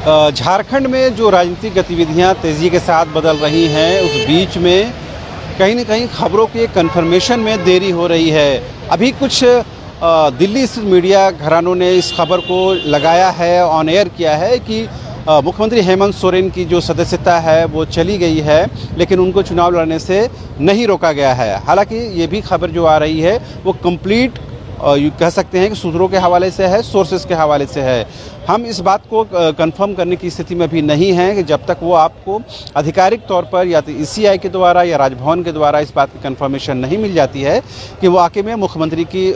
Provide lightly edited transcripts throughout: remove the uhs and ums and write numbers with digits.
झारखंड में जो राजनीतिक गतिविधियां तेज़ी के साथ बदल रही हैं, उस बीच में कहीं न कहीं खबरों के कन्फर्मेशन में देरी हो रही है। अभी कुछ दिल्ली स्थित मीडिया घरानों ने इस खबर को लगाया है, ऑन एयर किया है कि मुख्यमंत्री हेमंत सोरेन की जो सदस्यता है वो चली गई है, लेकिन उनको चुनाव लड़ने से नहीं रोका गया है। हालांकि ये भी खबर जो आ रही है वो कंप्लीट कह सकते हैं कि सूत्रों के हवाले से है, सोर्सेज के हवाले से है। हम इस बात को कंफर्म करने की स्थिति में भी नहीं हैं कि जब तक वो आपको आधिकारिक तौर पर या तो ईसीआई के द्वारा या राजभवन के द्वारा इस बात की कंफर्मेशन नहीं मिल जाती है कि वाकई में मुख्यमंत्री की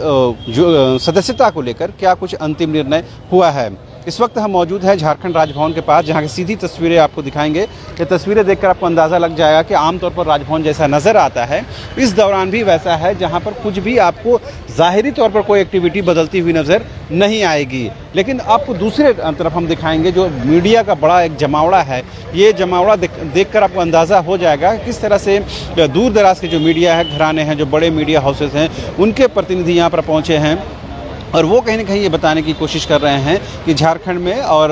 जो सदस्यता को लेकर क्या कुछ अंतिम निर्णय हुआ है। इस वक्त हम मौजूद हैं झारखंड राजभवन के पास, जहां की सीधी तस्वीरें आपको दिखाएंगे। ये तस्वीरें देखकर आपको अंदाज़ा लग जाएगा कि आमतौर पर राजभवन जैसा नज़र आता है, इस दौरान भी वैसा है, जहां पर कुछ भी आपको ज़ाहिरी तौर पर कोई एक्टिविटी बदलती हुई नज़र नहीं आएगी। लेकिन आपको दूसरे तरफ हम दिखाएंगे जो मीडिया का बड़ा एक जमावड़ा है। ये जमावड़ा देखकर आपको अंदाज़ा हो जाएगा किस तरह से दूर दराज के जो मीडिया है घराने हैं, जो बड़े मीडिया हाउसेस हैं, उनके प्रतिनिधि यहाँ पर पहुँचे हैं और वो कहीं ना कहीं ये बताने की कोशिश कर रहे हैं कि झारखंड में और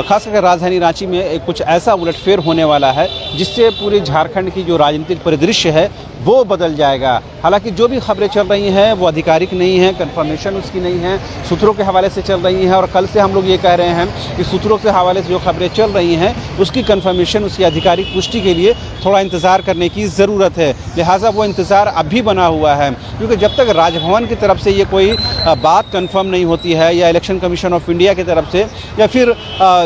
खासकर राजधानी रांची में कुछ ऐसा उलटफेर होने वाला है जिससे पूरे झारखंड की जो राजनीतिक परिदृश्य है वो बदल जाएगा। हालांकि जो भी खबरें चल रही हैं वो आधिकारिक नहीं हैं, कंफर्मेशन उसकी नहीं है, सूत्रों के हवाले से चल रही हैं। और कल से हम लोग ये कह रहे हैं कि सूत्रों के हवाले से जो खबरें चल रही हैं उसकी कंफर्मेशन, उसकी आधिकारिक पुष्टि के लिए थोड़ा इंतज़ार करने की ज़रूरत है। लिहाजा वो इंतज़ार अभी बना हुआ है, क्योंकि जब तक राजभवन की तरफ से ये कोई बात कंफर्म नहीं होती है या इलेक्शन कमीशन ऑफ इंडिया की तरफ से या फिर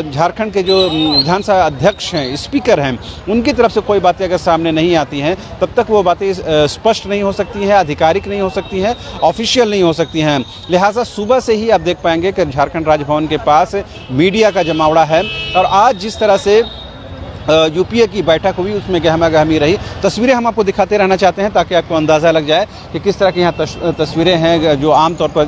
झारखंड के जो विधानसभा अध्यक्ष हैं, स्पीकर हैं, उनकी तरफ से कोई बातें अगर सामने नहीं आती हैं तब तक वो बातें स्पष्ट नहीं हो सकती हैं, आधिकारिक नहीं हो सकती हैं, ऑफिशियल नहीं हो सकती हैं। लिहाजा सुबह से ही आप देख पाएंगे कि झारखंड राजभवन के पास मीडिया का जमावड़ा है। और आज जिस तरह से यूपीए की बैठक हुई उसमें गहमा गहमी रही। तस्वीरें हम आपको दिखाते रहना चाहते हैं ताकि आपको अंदाज़ा लग जाए कि किस तरह की यहाँ तस्वीरें हैं। जो आमतौर पर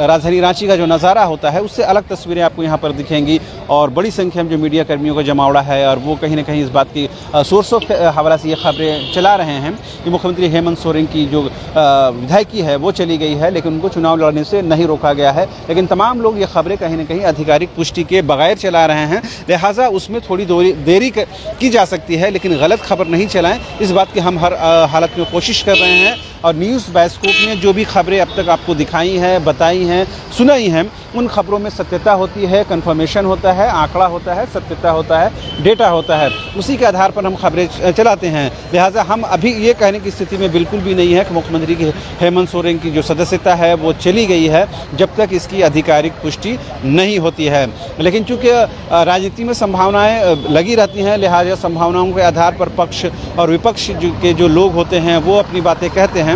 राजधानी रांची का जो नज़ारा होता है उससे अलग तस्वीरें आपको यहाँ पर दिखेंगी और बड़ी संख्या में जो मीडिया कर्मियों का जमावड़ा है और वो कहीं ना कहीं इस बात की सोर्सों के हवाले से ये खबरें चला रहे हैं कि मुख्यमंत्री हेमंत सोरेन की जो विधायकी है वो चली गई है, लेकिन उनको चुनाव लड़ने से नहीं रोका गया है। लेकिन तमाम लोग ये खबरें कहीं ना कहीं आधिकारिक पुष्टि के बगैर चला रहे हैं, लिहाजा उसमें थोड़ी देरी की जा सकती है, लेकिन गलत खबर नहीं चलाएं, इस बात की हम हर हालत में कोशिश कर रहे हैं। और न्यूज़ बायोस्कोप ने जो भी खबरें अब तक आपको दिखाई हैं, बताई हैं, सुनाई हैं, उन खबरों में सत्यता होती है, कंफर्मेशन होता है, आंकड़ा होता है, सत्यता होता है, डेटा होता है, उसी के आधार पर हम खबरें चलाते हैं। लिहाजा हम अभी ये कहने की स्थिति में बिल्कुल भी नहीं है कि मुख्यमंत्री की हेमंत सोरेन की जो सदस्यता है वो चली गई है, जब तक इसकी आधिकारिक पुष्टि नहीं होती है। लेकिन चूँकि राजनीति में संभावनाएँ लगी रहती हैं, लिहाजा संभावनाओं के आधार पर पक्ष और विपक्ष के जो लोग होते हैं वो अपनी बातें कहते हैं।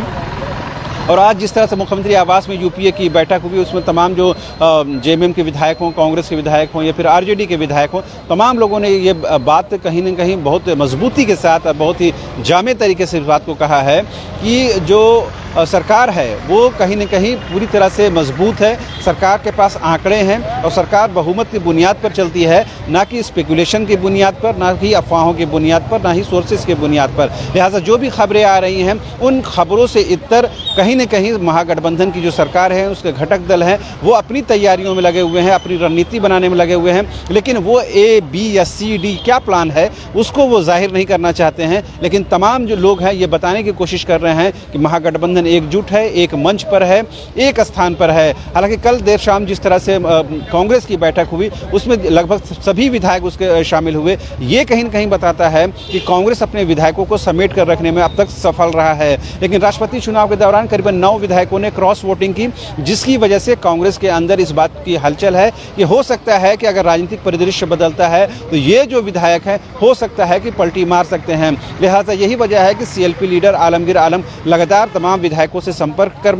और आज जिस तरह से मुख्यमंत्री आवास में यूपीए की बैठक हुई उसमें तमाम जो जेएमएम के विधायक हों, कांग्रेस के विधायक हों या फिर आरजेडी के विधायक हों, तमाम लोगों ने ये बात कहीं न कहीं बहुत मजबूती के साथ, बहुत ही जामे तरीके से इस बात को कहा है कि जो सरकार है वो कहीं न कहीं पूरी तरह से मजबूत है। सरकार के पास आंकड़े हैं और सरकार बहुमत की बुनियाद पर चलती है, ना कि स्पेकुलेशन की बुनियाद पर, ना कि अफवाहों की बुनियाद पर, ना ही सोर्सेज की बुनियाद पर। लिहाजा जो भी खबरें आ रही हैं उन खबरों से इतर कहीं न कहीं महागठबंधन की जो सरकार है, उसके घटक दल हैं, वो अपनी तैयारियों में लगे हुए हैं, अपनी रणनीति बनाने में लगे हुए हैं, लेकिन वो ए, बी या सी, डी क्या प्लान है उसको वो जाहिर नहीं करना चाहते हैं। लेकिन तमाम जो लोग हैं ये बताने की कोशिश कर रहे हैं कि महागठबंधन एकजुट है, एक मंच पर है, एक स्थान पर है। हालांकि कल देर शाम जिस तरह से कांग्रेस की बैठक हुई उसमें लगभग सभी विधायक उसके शामिल हुए। ये कहीं न कहीं बताता है कि कांग्रेस अपने विधायकों को समेट कर रखने में अब तक सफल रहा है। लेकिन राष्ट्रपति चुनाव के दौरान करीबन 9 विधायकों ने क्रॉस वोटिंग की, जिसकी वजह से कांग्रेस के अंदर इस बात की हलचल है कि हो सकता है कि अगर राजनीतिक परिदृश्य बदलता है तो ये जो विधायक हैं हो सकता है कि पलटी मार सकते हैं। लिहाजा यही वजह है कि सीएलपी लीडर आलमगीर आलम लगातार तमाम विधायकों से संपर्क कर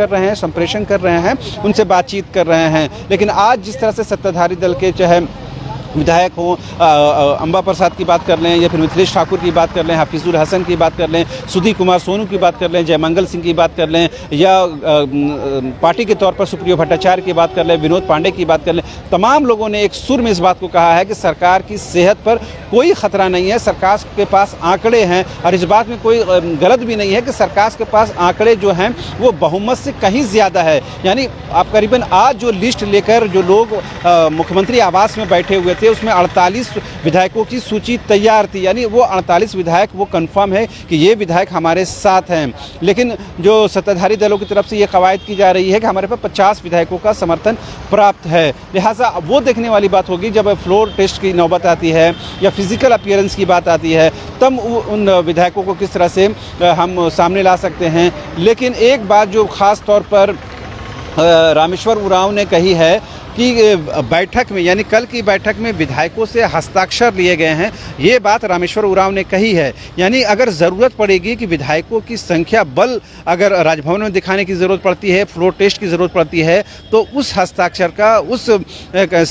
रहे हैं, संप्रेषण कर रहे हैं, उनसे बातचीत कर रहे हैं। लेकिन आज जिस तरह से सत्ताधारी दल के चाहे विधायक हों, अंबा प्रसाद की बात कर लें या फिर मिथिलेश ठाकुर की बात कर लें, हफीजुल हसन की बात कर लें, सुधीर कुमार सोनू की बात कर लें, जयमंगल सिंह की बात कर लें, या पार्टी के तौर पर सुप्रियो भट्टाचार्य की बात कर लें, विनोद पांडे की बात कर लें, तमाम लोगों ने एक सुर में इस बात को कहा है कि सरकार की सेहत पर कोई खतरा नहीं है, सरकार के पास आंकड़े हैं, और इस बात में कोई गलत भी नहीं है कि सरकार के पास आंकड़े जो हैं वो बहुमत से कहीं ज़्यादा है। यानी आप करीबन आज जो लिस्ट लेकर जो लोग मुख्यमंत्री आवास में बैठे हुए थे उसमें 48 विधायकों की सूची तैयार थी, यानी वो 48 विधायक वो कंफर्म है कि ये विधायक हमारे साथ हैं। लेकिन जो सत्ताधारी दलों की तरफ से ये कवायद की जा रही है कि हमारे पास 50 विधायकों का समर्थन प्राप्त है, लिहाजा वो देखने वाली बात होगी जब फ्लोर टेस्ट की नौबत आती है या फिजिकल अपीयरेंस की बात आती है, तब उन विधायकों को किस तरह से हम सामने ला सकते हैं। लेकिन एक बात जो ख़ास तौर पर रामेश्वर उरांव ने कही है कि बैठक में, यानी कल की बैठक में विधायकों से हस्ताक्षर लिए गए हैं, ये बात रामेश्वर उरांव ने कही है। यानी अगर ज़रूरत पड़ेगी कि विधायकों की संख्या बल अगर राजभवन में दिखाने की ज़रूरत पड़ती है, फ्लोर टेस्ट की ज़रूरत पड़ती है, तो उस हस्ताक्षर का, उस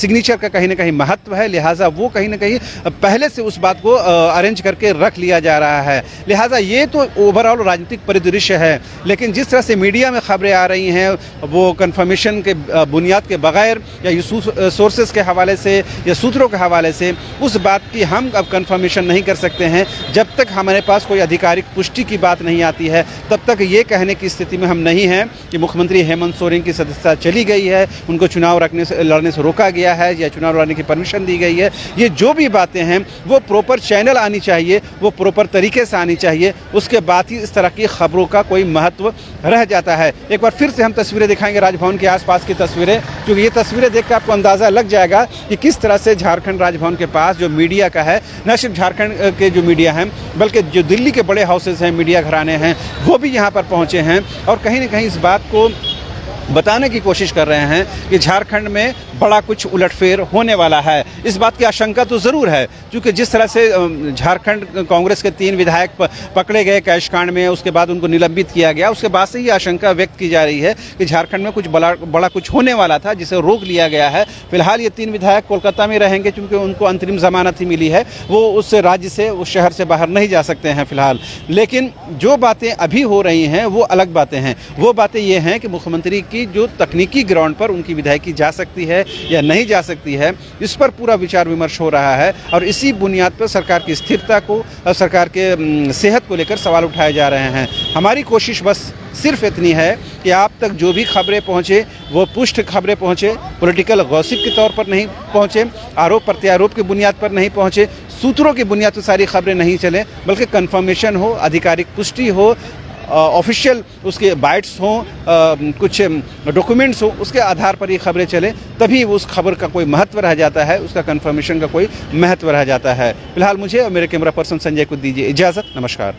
सिग्नेचर का कहीं ना कहीं महत्व है। लिहाजा वो कहीं ना कहीं पहले से उस बात को अरेंज करके रख लिया जा रहा है। लिहाजा ये तो ओवरऑल राजनीतिक परिदृश्य है। लेकिन जिस तरह से मीडिया में खबरें आ रही हैं वो कन्फर्मेशन के बुनियाद के बगैर या सोर्सेज के हवाले से या सूत्रों के हवाले से, उस बात की हम अब कंफर्मेशन नहीं कर सकते हैं। जब तक हमारे पास कोई आधिकारिक पुष्टि की बात नहीं आती है तब तक ये कहने की स्थिति में हम नहीं हैं कि मुख्यमंत्री हेमंत सोरेन की सदस्यता चली गई है, उनको चुनाव लड़ने से रोका गया है या चुनाव लड़ने की परमिशन दी गई है। ये जो भी बातें हैं वो प्रॉपर चैनल आनी चाहिए, वो प्रॉपर तरीके से आनी चाहिए, उसके बाद ही इस तरह की खबरों का कोई महत्व रह जाता है। एक बार फिर से हम तस्वीरें दिखाएंगे राजभवन के आसपास की तस्वीरें, क्योंकि ये तस्वीरें देखकर आपको अंदाज़ा लग जाएगा कि किस तरह से झारखंड राजभवन के पास जो मीडिया का है, न सिर्फ झारखंड के जो मीडिया हैं बल्कि जो दिल्ली के बड़े हाउसेस हैं, मीडिया घराने हैं, वो भी यहाँ पर पहुँचे हैं और कहीं ना कहीं इस बात को बताने की कोशिश कर रहे हैं कि झारखंड में बड़ा कुछ उलटफेर होने वाला है। इस बात की आशंका तो ज़रूर है, क्योंकि जिस तरह से झारखंड कांग्रेस के 3 विधायक पकड़े गए कैश कांड में, उसके बाद उनको निलंबित किया गया, उसके बाद से ये आशंका व्यक्त की जा रही है कि झारखंड में कुछ बड़ा कुछ होने वाला था जिसे रोक लिया गया है। फिलहाल ये 3 विधायक कोलकाता में रहेंगे क्योंकि उनको अंतरिम जमानत ही मिली है, वो उस राज्य से, उस शहर से बाहर नहीं जा सकते हैं फिलहाल। लेकिन जो बातें अभी हो रही हैं वो अलग बातें हैं। वो बातें ये हैं कि मुख्यमंत्री की जो तकनीकी ग्राउंड पर उनकी विधायकी जा सकती है या नहीं जा सकती है, इस पर पूरा विचार विमर्श हो रहा है और इसी बुनियाद पर सरकार की स्थिरता को और सरकार के सेहत को लेकर सवाल उठाए जा रहे हैं। हमारी कोशिश बस सिर्फ इतनी है कि आप तक जो भी खबरें पहुँचे वो पुष्ट खबरें पहुँचे, पॉलिटिकल गॉसिप के तौर पर नहीं पहुँचे, आरोप प्रत्यारोप की बुनियाद पर नहीं पहुँचे, सूत्रों की बुनियाद पर सारी खबरें नहीं चलें, बल्कि कन्फर्मेशन हो, आधिकारिक पुष्टि हो, ऑफिशियल उसके बाइट्स हों, कुछ डॉक्यूमेंट्स हो, उसके आधार पर ये खबरें चलें, तभी उस खबर का कोई महत्व रह जाता है, उसका कंफर्मेशन का कोई महत्व रह जाता है। फिलहाल मुझे और मेरे कैमरा पर्सन संजय को दीजिए इजाज़त। नमस्कार।